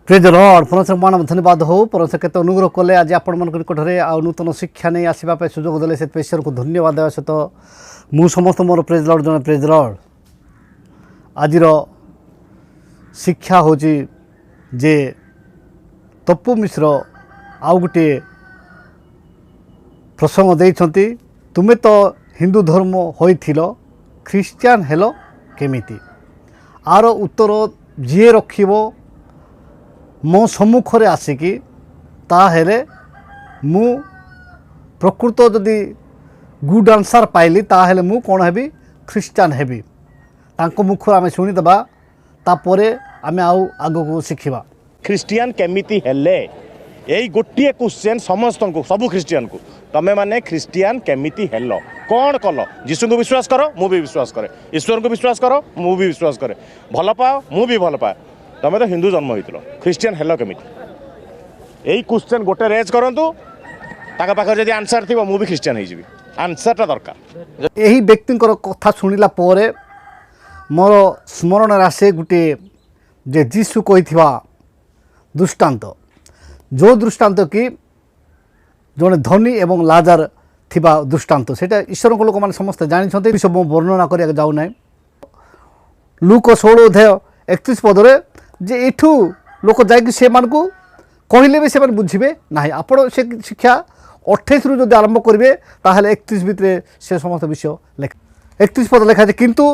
Praise Lord परमेश्वर मान धन्यवाद हो परमेश्वर केत अनुग्रह कले आज आपण मन निकटरे आ नूतन शिक्षा नहीं आसवाई सुजोग देले से ईश्वर को धन्यवाद देवा सहित मु समस्त मोर प्रेज लॉर्ड जन प्रेज लॉर्ड आज शिक्षा हूँ जे तप्पू मिश्र आउ गोटे प्रसंग देइछंती तुमे तो हिंदू धर्म होइथिल ख्रिस्टियान हेलो केमिति आर उत्तर जी रखिबो मो सम्मुखरे आसिकी ताहेले मु प्रकृत जदि गुड आंसर पाइली ताहेले मु कौन हेबी ख्रिस्टियान हेबी तांको मुखर आमे शुणीदेबा तापरे आमे आउ आगको शिखिबा ख्रिस्टियान केमिति हेले यही गोटे क्वेश्चन समस्त को सबू ख्रिस्टियान को तमे माने ख्रिस्टियान केमिति हेलो कौन कल जीशु को विश्वास करो मु भी विश्वास करे ईश्वर को विश्वास करो मु भी विश्वास करे भल पाओ मु भी भल पाए तमे तो हिंदू जन्म होइतिलो ख्रिस्टियान हेलो केमिति यही क्वेश्चन गोटे रेज करंतु ताका पाखर जदि आंसर थिबो मु भी ख्रिस्टियान होइजिबी आंसरटा दरकार यही व्यक्तिंकर कथा शुणिला परे मोर स्मरण आसे गुटे जे जीशु कहिथिबा दृष्टांत जो दृष्टांत कि जड़े धनी एवं लाजार थिबा दृष्टांत सेटा ईश्वर को लोक मैंने समस्त जानी सब वर्णना करिया जाऊ ना लूक 16 अध्याय 31 पदरे जे एठू लोक जाकि से मानकू कहले भी से बुझे ना आपण से शिक्षा 28 रु जब आरंभ करेंगे ताहले 31 भितर से समस्त विषय लेखा 31 पद लिखा किंतु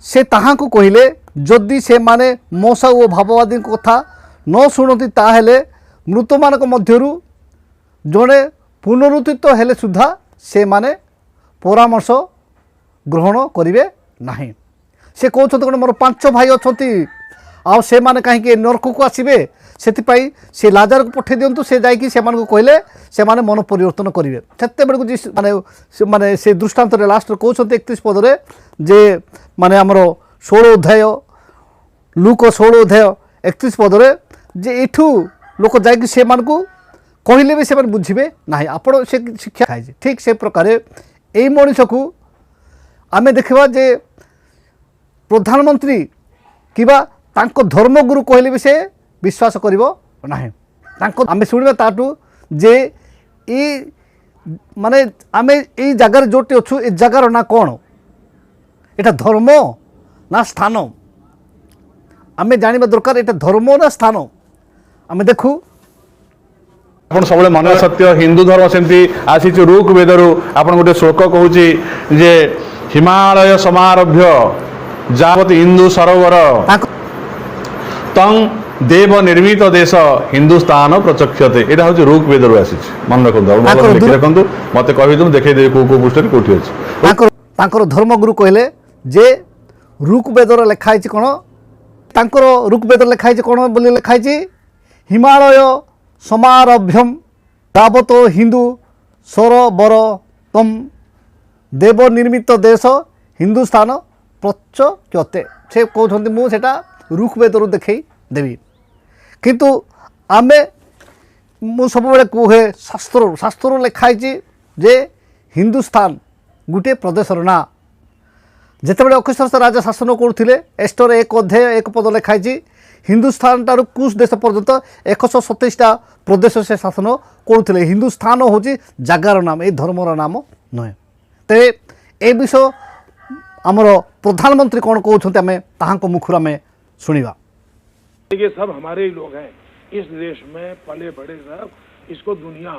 से ताहा को कहले जदि से माने मोसा ओ भाववादी कथा न शुणती ताहले मृत मानक मध्यरु जड़े पुनरुत्थित हेले सुधा से माने परामर्श ग्रहण करेंगे नहीं से कहते कौन मोर 5 भाई अच्छा आ से माने कहीं नरक को आसबे से लाजार को पठे दिंतु से जाकि से कहले से माने मन परिवर्तन करेंगे से माने माने से दृष्टांत लास्ट कहते 31 पदरे जे माने आमर 16 अध्याय लूक 16 अध्याय 31 पदरे जे एठू लोक जाकि से कहले भी से बुझे ना आपण से शिक्षा खाई ठीक से प्रकार यही मनीष को आम देखा जे प्रधानमंत्री किबा तांको धर्मगुरु कहले भी से विश्वास करिवो नाही तांको आमे सुनिबा ताटू जे ई माने आमे ई जगार जोटी अछु ए जगार ना कोन एटा धर्म ना स्थान आमे जानिबा दरकार एटा धर्म ना स्थान आमे देखू आपण सब मन सत्य हिंदू धर्म सेमती आसी ऋग वेदरु आपण गोटे श्लोक कहूँ जे हिमालय समारभ्य जावत हिंदू सरोवर तंग देव निर्मित देश हिंदुस्तान प्रचक्षते यहाँ हूँ ऋग वेदरु आसी मन रखु मत कह देखे पृष्ठ कौटी अच्छे धर्मगुरु कहले जे ऋग वेदर लिखाई कौन ऋग वेदर लिखाई कौन बोली लिखाई हिमालय समारभ्यम तावत हिंदू सरोवर तम देव निर्मित देश हिंदुस्तान प्रचक्षते से कहते मुझे ऋग वेदर देखई देवी किंतु आमे मु सब कहे शास्त्र लिखाई जे हिंदुस्तान गोटे प्रदेशर ना जितेबाला अक्षर राजा शासन करुले एस्टर 1 अध्याय 1 पद लिखाई हिंदुस्तान टारू कुश देश पर्यंत 127टा प्रदेश से शासन करुले हिंदुस्तान हूँ जगार नाम ये धर्मर नाम नुहे तो ये विषय आमर प्रधानमंत्री कौन कहते आम ताहां मुखर आम शुणा ये सब हमारे ही लोग हैं इस देश में पले बड़े सब इसको दुनिया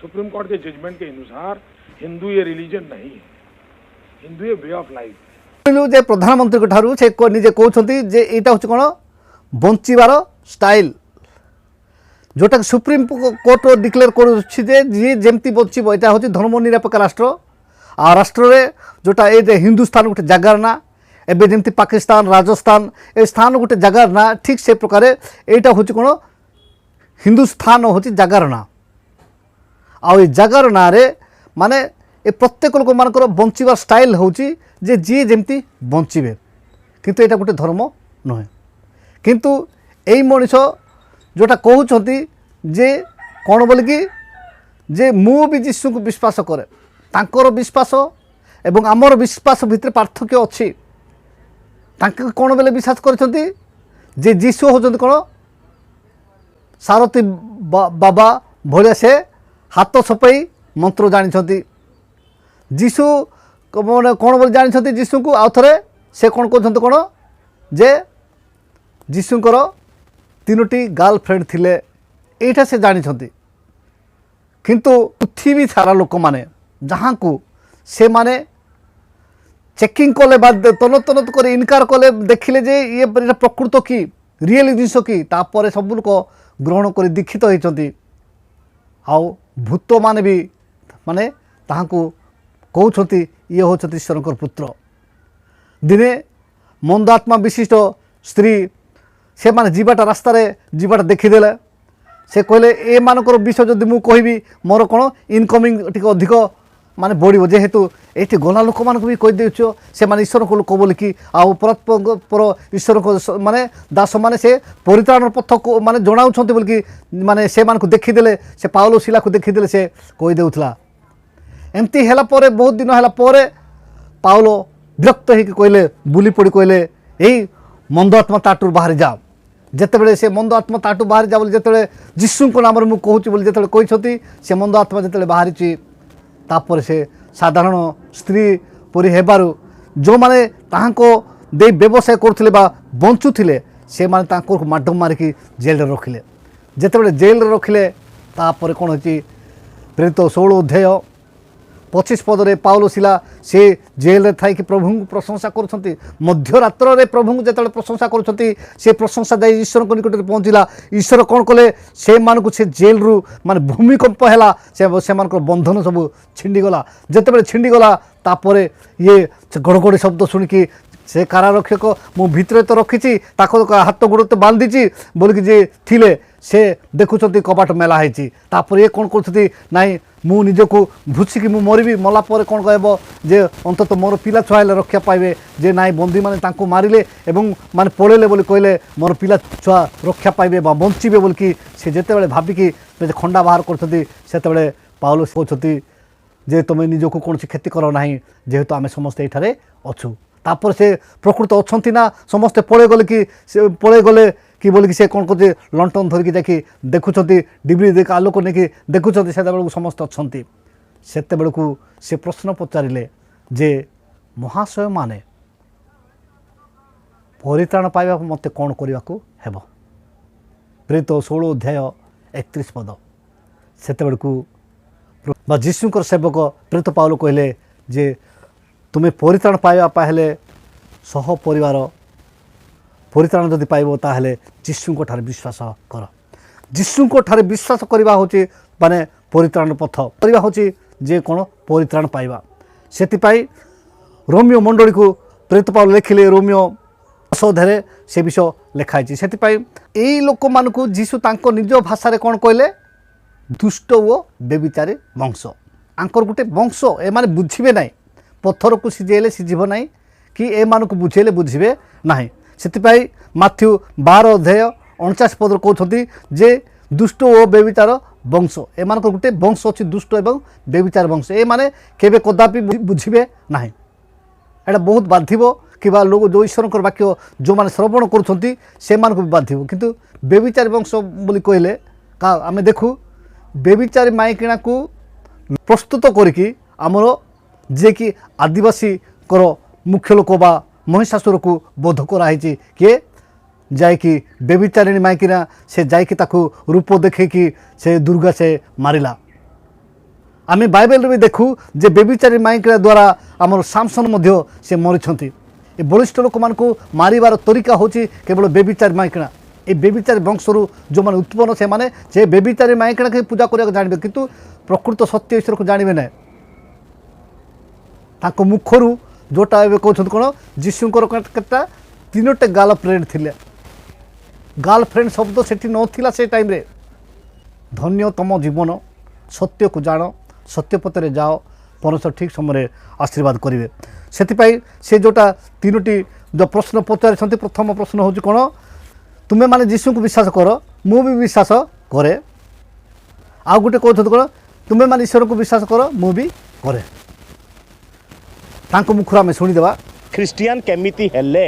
सुप्रीम कोर्ट के जजमेंट के अनुसार हिंदू ये रिलीजन नहीं है हिंदू ये वे ऑफ लाइफ जे प्रधानमंत्री ठारू से निजे कहते जे यहाँ हूँ कौन बंचार स्टाइल जोटा सुप्रीम कोर्ट डिक्लेयर करे जमती बचब यहाँ हूँ धर्मनिरपेक्ष राष्ट्र आ राष्ट्र रे जोटा ये हिंदुस्तान गोटे जगार ना एबे जमती पाकिस्तान राजस्थान ए स्थान गोटे जगार ना ठीक से प्रकार यहाँ हूँ कौन हिंदुस्तान हूँ जगार ना आ जगार ना रे माने ए प्रत्येक लोक मानकर बंचार स्टाइल हूँ जे जी जमती बंचे किंतु यहाँ गोटे धर्म नुहे किंतु यही मनीष जोटा कहते जे कौन बोल कि जे मु भी जीशु को विश्वास करे तांकर विश्वास एवं आमर विश्वास भितर पार्थक्य अच्छी कौन बोले विश्वास कर जीशु होचंती कौन ସାରଥୀ ବାବା ଭଳିଆ ସେ ହାତ ସଫେଇ ମନ୍ତ୍ର ଜାଣିଛନ୍ତି। ଯୀଶୁ ମାନେ କ'ଣ ବୋଲି ଜାଣିଛନ୍ତି ଯୀଶୁଙ୍କୁ। ଆଉ ଥରେ ସେ କ'ଣ କହୁଛନ୍ତି କ'ଣ ଯେ ଯୀଶୁଙ୍କର 3ଟି ଗାର୍ଲଫ୍ରେଣ୍ଡ ଥିଲେ, ଏଇଟା ସେ ଜାଣିଛନ୍ତି। କିନ୍ତୁ ପୃଥିବୀ ସାରା ଲୋକମାନେ ଯାହାଙ୍କୁ ସେମାନେ ଚେକିଂ କଲେ ବା ତନତ କରି ଇନକାର କଲେ, ଦେଖିଲେ ଯେ ଇଏ ଏଇଟା ପ୍ରକୃତ କି ରିଏଲ୍ ଜିନିଷ କି, ତାପରେ ସବୁ ଲୋକ ଗ୍ରହଣ କରି ଦୀକ୍ଷିତ ହୋଇଛନ୍ତି। ଆଉ ଭୂତମାନେ ବି ମାନେ ତାହାଙ୍କୁ କହୁଛନ୍ତି ଇଏ ହେଉଛନ୍ତି ଈଶ୍ୱରଙ୍କର ପୁତ୍ର। ଦିନେ ମନ୍ଦ ଆତ୍ମା ବିଶିଷ୍ଟ ସ୍ତ୍ରୀ ସେମାନେ ଯିବାଟା ରାସ୍ତାରେ ଯିବାଟା ଦେଖିଦେଲେ। ସେ କହିଲେ ଏମାନଙ୍କର ବିଷୟ ଯଦି ମୁଁ କହିବି ମୋର କ'ଣ ଇନକମିଂ ଟିକେ ଅଧିକ ମାନେ ବଢ଼ିବ, ଯେହେତୁ ଏଠି ଗଲା ଲୋକମାନଙ୍କୁ ବି କହିଦେଉଛ ସେମାନେ ଈଶ୍ୱରଙ୍କ ଲୋକ ବୋଲିକି, ଆଉ ପର ଈଶ୍ୱରଙ୍କ ମାନେ ଦାସମାନେ ସେ ପରିତ୍ରାଣର ପଥ ମାନେ ଜଣାଉଛନ୍ତି ବୋଲିକି ମାନେ ସେମାନଙ୍କୁ ଦେଖିଦେଲେ, ସେ ପାଉଲ ଶିଲାକୁ ଦେଖିଦେଲେ ସେ କହିଦେଉଥିଲା। ଏମିତି ହେଲା ପରେ ବହୁତ ଦିନ ହେଲା ପରେ ପାଉଲ ବିରକ୍ତ ହେଇକି କହିଲେ, ବୁଲି ପଡ଼ି କହିଲେ ଏଇ ମନ୍ଦ ଆତ୍ମା ତାଠୁ ବାହାରି ଯାଅ। ଯେତେବେଳେ ସେ ମନ୍ଦ ଆତ୍ମା ତାଠୁ ବାହାରି ଯାଅ ବୋଲି ଯେତେବେଳେ ଯୀଶୁଙ୍କ ନାମରେ ମୁଁ କହୁଛି ବୋଲି ଯେତେବେଳେ କହିଛନ୍ତି, ସେ ମନ୍ଦ ଆତ୍ମା ଯେତେବେଳେ ବାହାରିଛି ତାପରେ ସେ ସାଧାରଣ ସ୍ତ୍ରୀ ପରି ହେବାରୁ ଯେଉଁମାନେ ତାହାଙ୍କ ଦେଇ ବ୍ୟବସାୟ କରୁଥିଲେ ବା ବଞ୍ଚୁଥିଲେ ସେମାନେ ତାଙ୍କୁ ମାଡ଼ ମାରିକି ଜେଲରେ ରଖିଲେ। ଯେତେବେଳେ ଜେଲରେ ରଖିଲେ ତାପରେ କ'ଣ ହେଇଛି, ପ୍ରେରିତ 16 ଅଧ୍ୟାୟ 25 ପଦରେ ପାଉଲ ଶିଲା ସେ ଜେଲରେ ଥାଇକି ପ୍ରଭୁଙ୍କୁ ପ୍ରଶଂସା କରୁଛନ୍ତି। ମଧ୍ୟରାତ୍ରରେ ପ୍ରଭୁଙ୍କୁ ଯେତେବେଳେ ପ୍ରଶଂସା କରୁଛନ୍ତି, ସେ ପ୍ରଶଂସା ଯାଇ ଈଶ୍ୱରଙ୍କ ନିକଟରେ ପହଞ୍ଚିଲା। ଈଶ୍ୱର କ'ଣ କଲେ, ସେମାନଙ୍କୁ ସେ ଜେଲରୁ ମାନେ ଭୂମିକମ୍ପ ହେଲା, ସେମାନଙ୍କର ବନ୍ଧନ ସବୁ ଛିଣ୍ଡିଗଲା। ଯେତେବେଳେ ଛିଣ୍ଡିଗଲା ତାପରେ ଇଏ ଗଡ଼ଗଡ଼ି ଶବ୍ଦ ଶୁଣିକି ସେ କାରାରକ୍ଷକ ମୁଁ ଭିତରେ ତ ରଖିଛି, ତାକୁ ହାତ ଗୋଡ଼ ତ ବାନ୍ଧିଛି ବୋଲିକି ଯିଏ ଥିଲେ ସେ ଦେଖୁଛନ୍ତି କବାଟ ମେଲା ହେଇଛି। ତାପରେ ଇଏ କ'ଣ କରୁଛନ୍ତି, ନାଇଁ ମୁଁ ନିଜକୁ ଭୁସିକି ମୁଁ ମରିବି, ମଲା ପରେ କ'ଣ କହିବ ଯେ ଅନ୍ତତଃ ମୋର ପିଲା ଛୁଆ ହେଲେ ରକ୍ଷା ପାଇବେ, ଯେ ନାଇଁ ବନ୍ଦୀମାନେ ତାଙ୍କୁ ମାରିଲେ ଏବଂ ମାନେ ପଳେଇଲେ ବୋଲି କହିଲେ ମୋର ପିଲା ଛୁଆ ରକ୍ଷା ପାଇବେ ବା ବଞ୍ଚିବେ ବୋଲିକି ସେ ଯେତେବେଳେ ଭାବିକି ଖଣ୍ଡା ବାହାର କରୁଛନ୍ତି, ସେତେବେଳେ ପାଉଲ କହୁଛନ୍ତି ଯେ ତୁମେ ନିଜକୁ କୌଣସି କ୍ଷତି କର ନାହିଁ, ଯେହେତୁ ଆମେ ସମସ୍ତେ ଏଇଠାରେ ଅଛୁ। ତାପରେ ସେ ପ୍ରକୃତ ଅଛନ୍ତି ନା ସମସ୍ତେ ପଳେଇଗଲେ କି ସେ ପଳେଇଗଲେ କି ବୋଲିକି ସେ କ'ଣ କରୁଛି, ଲଣ୍ଠନ ଧରିକି ଯାଇକି ଦେଖୁଛନ୍ତି, ଡିବ୍ରି ଦେଇକି ଆଲୋକ ନେଇକି ଦେଖୁଛନ୍ତି, ସେତେବେଳକୁ ସମସ୍ତେ ଅଛନ୍ତି। ସେତେବେଳକୁ ସେ ପ୍ରଶ୍ନ ପଚାରିଲେ ଯେ ମହାଶୟମାନେ ପରିତ୍ରାଣ ପାଇବାକୁ ମୋତେ କ'ଣ କରିବାକୁ ହେବ। ପ୍ରେରିତ 16 ଅଧ୍ୟାୟ 31 ପଦ। ସେତେବେଳକୁ ବା ଯୀଶୁଙ୍କର ସେବକ ପ୍ରେରିତ ପାଉଲ କହିଲେ ଯେ ତୁମେ ପରିତ୍ରାଣ ପାଇବା ପାଇଁ ହେଲେ ସହ ପରିବାର ପରିତ୍ରାଣ ଯଦି ପାଇବ ତାହେଲେ ଯୀଶୁଙ୍କ ଠାରେ ବିଶ୍ୱାସ କର। ଯୀଶୁଙ୍କ ଠାରେ ବିଶ୍ୱାସ କରିବା ହେଉଛି ମାନେ ପରିତ୍ରାଣ ପଥ କରିବା ହେଉଛି ଯେ କ'ଣ ପରିତ୍ରାଣ ପାଇବା। ସେଥିପାଇଁ ରୋମିଓ ମଣ୍ଡଳୀକୁ ପ୍ରେରିତ ପାଉଲ ଲେଖିଲେ, ରୋମିଓ 10 ଅଧ୍ୟାୟରେ ସେ ବିଷୟ ଲେଖା ହେଇଛି। ସେଥିପାଇଁ ଏଇ ଲୋକମାନଙ୍କୁ ଯୀଶୁ ତାଙ୍କ ନିଜ ଭାଷାରେ କ'ଣ କହିଲେ, ଦୁଷ୍ଟ ଓ ବେବିଚାରୀ ବଂଶ। ଆଙ୍କର ଗୋଟେ ବଂଶ, ଏମାନେ ବୁଝିବେ ନାହିଁ। ପଥରକୁ ସିଝେଇଲେ ସିଝିବ ନାହିଁ, କି ଏମାନଙ୍କୁ ବୁଝେଇଲେ ବୁଝିବେ ନାହିଁ। ସେଥିପାଇଁ ମାଥ୍ୟୁ 12 ଅଧ୍ୟାୟ 49 ପଦରେ କହୁଛନ୍ତି ଯେ ଦୁଷ୍ଟ ଓ ବେବିଚାର ବଂଶ, ଏମାନଙ୍କର ଗୋଟେ ବଂଶ ଅଛି ଦୁଷ୍ଟ ଏବଂ ବେବିଚାର ବଂଶ, ଏମାନେ କେବେ କଦାପି ବୁଝିବେ ନାହିଁ। ଏଇଟା ବହୁତ ବାଧିବ କିମ୍ବା ଲୋକ ଯେଉଁ ଈଶ୍ୱରଙ୍କର ବାକ୍ୟ ଯେଉଁମାନେ ଶ୍ରବଣ କରୁଛନ୍ତି ସେମାନଙ୍କୁ ବି ବାଧିବ। କିନ୍ତୁ ବେବିଚାରୀ ବଂଶ ବୋଲି କହିଲେ ଆମେ ଦେଖୁ ବେବିଚାରୀ ମାଇକିଣାକୁ ପ୍ରସ୍ତୁତ କରିକି ଆମର ଯିଏକି ଆଦିବାସୀଙ୍କର ମୁଖ୍ୟ ଲୋକ ବା ମହିଷାସୁରକୁ ବୋଧ କରାହେଇଛି, କିଏ ଯାଇକି ବେବିଚାରିଣୀ ମାଇକିନା ସେ ଯାଇକି ତାକୁ ରୂପ ଦେଖେଇକି ସେ ଦୁର୍ଗା ସେ ମାରିଲା। ଆମେ ବାଇବେଲରେ ବି ଦେଖୁ ଯେ ବେବିଚାରୀ ମାଇକିନା ଦ୍ୱାରା ଆମର ସାମସନ ମଧ୍ୟ ସେ ମରିଛନ୍ତି। ଏ ବଳିଷ୍ଠ ଲୋକମାନଙ୍କୁ ମାରିବାର ତରିକା ହେଉଛି କେବଳ ବେବିଚାରୀ ମାଇକିଣା। ଏ ବେବିଚାରୀ ବଂଶରୁ ଯେଉଁମାନେ ଉତ୍ପନ୍ନ ସେମାନେ ସେ ବେବିଚାରୀ ମାଇକିଣାକୁ ପୂଜା କରିବାକୁ ଜାଣିବେ, କିନ୍ତୁ ପ୍ରକୃତ ସତ୍ୟ ଈଶ୍ୱରକୁ ଜାଣିବେ ନାହିଁ। ତାଙ୍କ ମୁଖରୁ ଯେଉଁଟା ଏବେ କହୁଛନ୍ତି କ'ଣ, ଯୀଶୁଙ୍କର କେତେଟା 3ଟି ଗାର୍ଲଫ୍ରେଣ୍ଡ ଥିଲେ। ଗାର୍ଲଫ୍ରେଣ୍ଡ ଶବ୍ଦ ସେଠି ନଥିଲା ସେ ଟାଇମ୍ରେ। ଧନ୍ୟ ତମ ଜୀବନ, ସତ୍ୟକୁ ଜାଣ, ସତ୍ୟପଥରେ ଯାଅ, ପରମେଶ୍ୱର ଠିକ୍ ସମୟରେ ଆଶୀର୍ବାଦ କରିବେ। ସେଥିପାଇଁ ସେ ଯେଉଁଟା 3ଟି ଯେଉଁ ପ୍ରଶ୍ନ ପଚାରିଛନ୍ତି, ପ୍ରଥମ ପ୍ରଶ୍ନ ହେଉଛି କ'ଣ, ତୁମେମାନେ ଯୀଶୁଙ୍କୁ ବିଶ୍ୱାସ କର, ମୁଁ ବି ବିଶ୍ୱାସ କରେ। ଆଉ ଗୋଟେ କହୁଛନ୍ତି କ'ଣ, ତୁମେମାନେ ଈଶ୍ୱରଙ୍କୁ ବିଶ୍ୱାସ କର, ମୁଁ ବି କରେ। ତାଙ୍କ ମୁଖରୁ ଆମେ ଶୁଣିଦେବା। ଖ୍ରୀଷ୍ଟିଆନ କେମିତି ହେଲେ,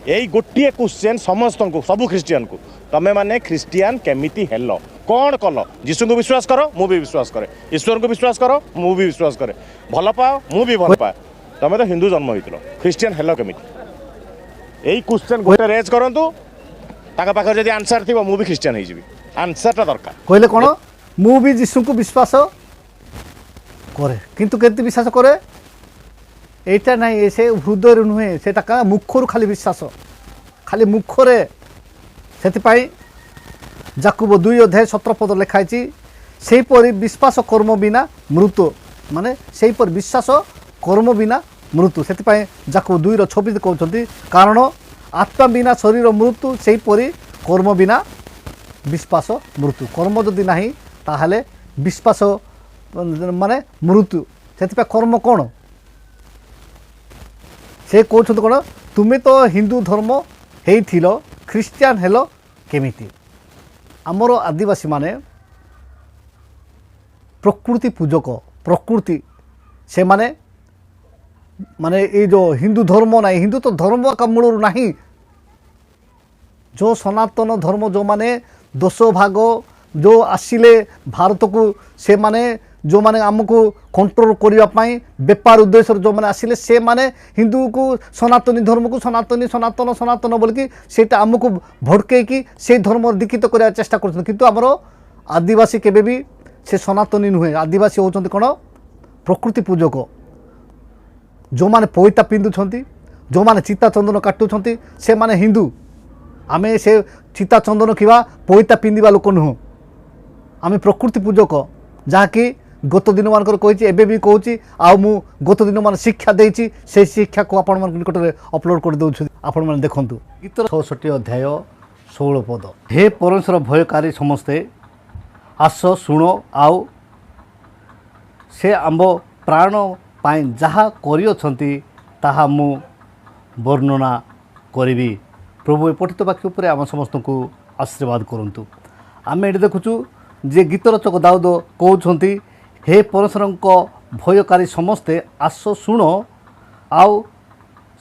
ଏଇ ଗୋଟିଏ କ୍ୱେଶ୍ଚନ୍ ସମସ୍ତଙ୍କୁ, ସବୁ ଖ୍ରୀଷ୍ଟିଆନକୁ तमें माने ख्रीस्टियान केमिति हेलो कौन कल जीशु को विश्वास करो मु भी विश्वास करे ईश्वर को विश्वास करो मु भी विश्वास करे भल पाओ मु भी भल पाए तमें तो हिंदू जन्म होइतिलो ख्रीस्टियान हेलो केमिति एई क्वेश्चन गोटे रेज करंतु ताका पाखर जदि आंसर थिबो मु भी ख्रीस्टियान होई जिवि आंसरटा दरकार कहले कौन मु भी जीशु को विश्वास करे किंतु केते विश्वास करे এইটা নাই এসে হৃদয়ের নুহে সেটা কা মুখর খালি বিশ্বাস খালি মুখরে সেপাই যাকুব 2 অধ্যায় 17 পদ লেখা আছে সেইপরি বিশ্বাস কর্ম বিনা মৃত্যু মানে সেইপরি বিশ্বাস কর্ম বিনা মৃত্যু সেপাই যাকুব 2 র 26 কହୁଛନ୍ତି কারণ আত্মা বিনা শরীর মৃত্যু সেইপরি কর্ম বিনা বিশ্বাস মৃত্যু কর্ম যদি নাই তাহলে বিশ্বাস মানে মৃত্যু সেপাই কর্ম কোন से कहते कौन तुम्हें तो हिंदू धर्म हो ख्रीस्टियान हेल केमिति आमर आदिवासी माने प्रकृति पूजक प्रकृति से माने माने ये जो हिंदू धर्म ना हिंदू तो धर्म का मूल ना जो सनातन धर्म जो माने 10 भाग जो आसिले भारत को से माने जो माने आमको कंट्रोल करने बेपार उद्देश्य जो माने आसिले से माने हिंदू को सनातनी धर्म को सनातनी सनातन सनातन बोलिकी सेटा आमको भड़के कि से धर्म दीक्षित करने चेष्टा कर किंतु आमर आदिवासी केबे भी से सनातनी नुहे आदिवासी होचंती कौन प्रकृति पूजक जो माने पईता पिंधुछंती जो माने चिता चंदन काटुछंती से माने हिंदू आमे से चिता चंदन किवा पईता पिंधिबा लोक नुह आमे प्रकृति पूजक जहाँकि गत दिन मानकर कही एबे भी कहूँ आ मु गत दिन मान शिक्षा देछि से शिक्षा को आपण मान निकट में अपलोड कर दउछु आपण मान देखंतु गीतर 66 अध्याय 16 पद हे परमेश्वर भयकारी समस्ते आस शुण आउ से आंब प्राण पाई जहा करियछंती ताहा मु वर्णना करिबी प्रभु ए पठित वाक्य उपर आम समस्त को आशीर्वाद करंतु आम एठी देखुछु जे गीत रचक दाऊद कहउछंती हे परमेश्वर भयकारी समस्ते आस शुण आउ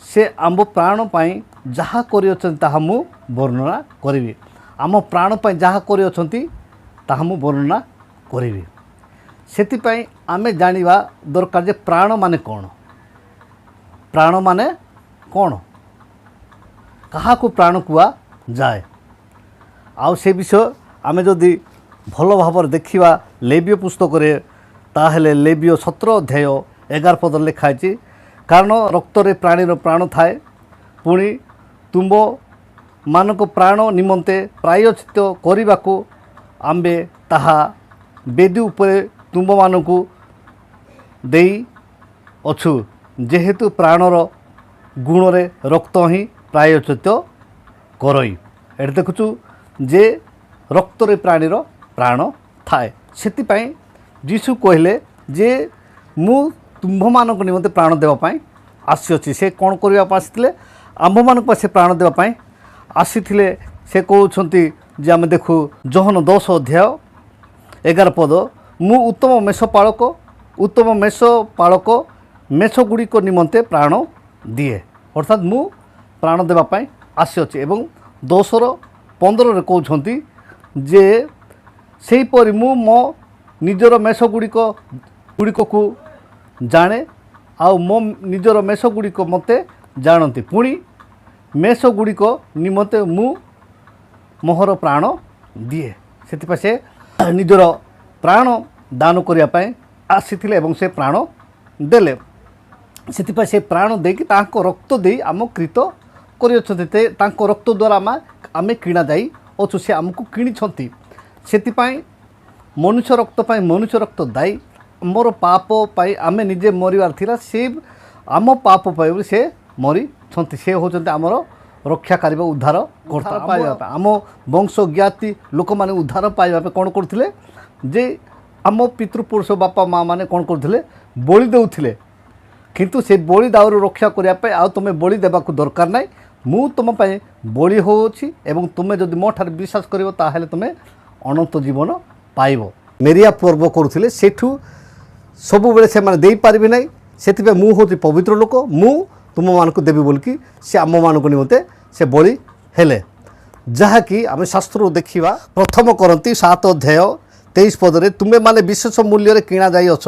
से आंब प्राण पाई जहा करियछंती ताहा मु वर्णना करिबी आम प्राण पाई जहा करियछंती ताहा मु वर्णना करिबी सेतिपाई आमे जानिबा दरकार जे प्राण माने कौन कहा को प्राण कुआ जाए आउ से विषय आमे जदि भल भाव देखा लेबीय पुस्तक ताहले लेबीय 17 अध्याय 11 पद लिखाई कारण रक्त रे प्राणीर प्राण थाए पुणी तुम मानक प्राण निमंते प्रायश्चित करने को आम्बे ताहा बेदी उपरे तुम मानक देई अछु जेहेतु प्राणर गुण रे रक्त ही प्रायश्चित करई एट देखुचु जे रक्त रे प्राणीर प्राण थाए से जीशु कहले जे मु तुम्भ मानक निमंते प्राण देवाई आसी से कौन करने आसी आम्भ मान से प्राण देवाई आसी से कहते जे आम देखु जहन 10 अध्याय 11 पद मु उत्तम मेषपालक मेष गुड़िक निमंते प्राण दिए अर्थात मु प्राण देवाई आसी एवं 10:15 कहते जे से परी मु मो निजर मेष गुड़िक को जाने आ मो निजर मेष गुड़िक मते जानती पुणी मेष गुड़िक निमंते मु मोहर प्राण दिए से निजर प्राण दान करने आसी से प्राण देले से प्राण देकी रक्त दे आम कृत कर रक्त द्वारा आम किणा जाई अच्छु से आमको किणी से मनुष्य रक्त पाई मनुष्य रक्त दायी मोर पाप पाई आमे निजे मरिवार थिला से आम पाप पाई से मरी से होचंते आमर रक्षाकारी उद्धार करता पाइबा आम वंश ज्ञाति लोक माने उद्धार पाइबा कौन करथिले जे आम पितृपुरुष बापा माँ माने कौन करथिले बलि देउथिले किंतु से बलि दाउर रक्षा करिया पे आ तुमे बलि देबाकू दरकार नाही मु तुम पाई बलि होउछि एवं तुमे जदि मो ठार विश्वास करिवो ताहेले तुमे अनंत जीवन पाइब मेरिया पर्व करुले सेठू सब बेले से माने देई पारिबे नाही सेतिबे मु होती पवित्र लोक मु तुम मानक देवी बोलकी से आम मानक निमंते से बलि हेले ଯାହାକି ଆମେ ଶାସ୍ତ୍ରରୁ ଦେଖିବା ପ୍ରଥମ କରନ୍ତି 7 ଅଧ୍ୟାୟ 23 ପଦରେ ତୁମେମାନେ ବିଶେଷ ମୂଲ୍ୟରେ କିଣା ଯାଇଅଛ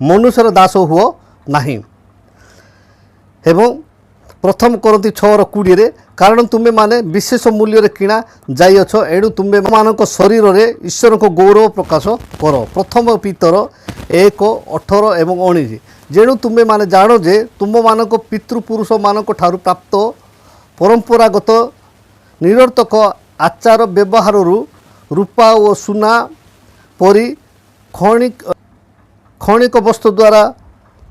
ମନୁଷ୍ୟର ଦାସ ହୁଅ ନାହିଁ। ଏବଂ ପ୍ରଥମ କରନ୍ତି 6:20ରେ କାରଣ ତୁମେମାନେ ବିଶେଷ ମୂଲ୍ୟରେ କିଣା ଯାଇଅଛ ଏଣୁ ତୁମେମାନଙ୍କ ଶରୀରରେ ଈଶ୍ୱରଙ୍କ ଗୌରବ ପ୍ରକାଶ କର। ପ୍ରଥମ ପିତର 1:18 ଏବଂ 19 ଯେଣୁ ତୁମେମାନେ ଜାଣ ଯେ ତୁମମାନଙ୍କ ପିତୃପୁରୁଷମାନଙ୍କ ଠାରୁ ପ୍ରାପ୍ତ ପରମ୍ପରାଗତ ନିରର୍ଥକ ଆଚାର ବ୍ୟବହାରରୁ ରୂପା ଓ ସୁନା ପରି କ୍ଷଣିକ ବସ୍ତୁ ଦ୍ୱାରା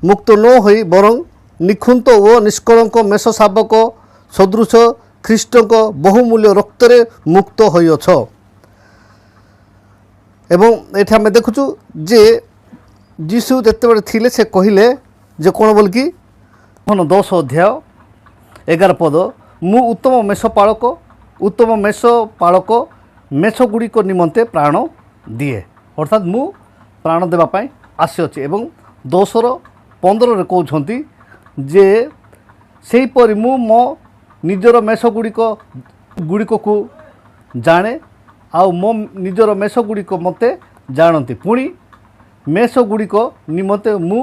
ମୁକ୍ତ ନ ହୋଇ ବରଂ ନିଖୁନ୍ତ ଓ ନିଷ୍କଳଙ୍କ ମେଷ ଶାବକ ସଦୃଶ ଖ୍ରୀଷ୍ଟଙ୍କ ବହୁମୂଲ୍ୟ ରକ୍ତରେ ମୁକ୍ତ ହୋଇଅଛ। ଏବଂ ଏଠି ଆମେ ଦେଖୁଛୁ ଯେ ଯୀଶୁ ଯେତେବେଳେ ଥିଲେ ସେ କହିଲେ ଯେ କ'ଣ ବୋଲିକି 10 ଅଧ୍ୟାୟ 11 ପଦ ମୁଁ ଉତ୍ତମ ମେଷପାଳକ ମେଷଗୁଡ଼ିକ ନିମନ୍ତେ ପ୍ରାଣ ଦିଏ ଅର୍ଥାତ୍ ମୁଁ ପ୍ରାଣ ଦେବା ପାଇଁ ଆସିଅଛି। ଏବଂ 10:15ରେ କହୁଛନ୍ତି ଯେ ସେହିପରି ମୁଁ ମୋ ନିଜର ମେଷଗୁଡ଼ିକକୁ ଜାଣେ ଆଉ ମୋ ନିଜର ମେଷଗୁଡ଼ିକ ମୋତେ ଜାଣନ୍ତି ପୁଣି ମେଷଗୁଡ଼ିକ ନିମନ୍ତେ ମୁଁ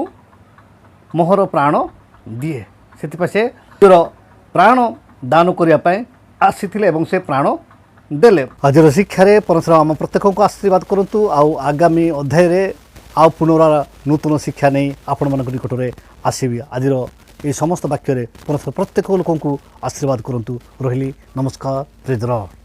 ମୋହର ପ୍ରାଣ ଦିଏ। ସେଥିପାଇଁ ସେ ନିଜର ପ୍ରାଣ ଦାନ କରିବା ପାଇଁ ଆସିଥିଲେ ଏବଂ ସେ ପ୍ରାଣ ଦେଲେ। ଆଜିର ଶିକ୍ଷାରେ ପରମେଶ୍ୱର ଆମ ପ୍ରତ୍ୟେକଙ୍କୁ ଆଶୀର୍ବାଦ କରନ୍ତୁ। ଆଉ ଆଗାମୀ ଅଧ୍ୟାୟରେ ଆଉ ପୁନରାୟ ନୂତନ ଶିକ୍ଷା ନେଇ ଆପଣମାନଙ୍କ ନିକଟରେ ଆସିବି। ଆଜିର ଏହି ସମସ୍ତ ବାକ୍ୟରେ ପରମେଶ୍ୱର ପ୍ରତ୍ୟେକ ଲୋକଙ୍କୁ ଆଶୀର୍ବାଦ କରନ୍ତୁ। ରହିଲି ନମସ୍କାର। ପ୍ରେଜ୍ ଦ ଲର୍ଡ।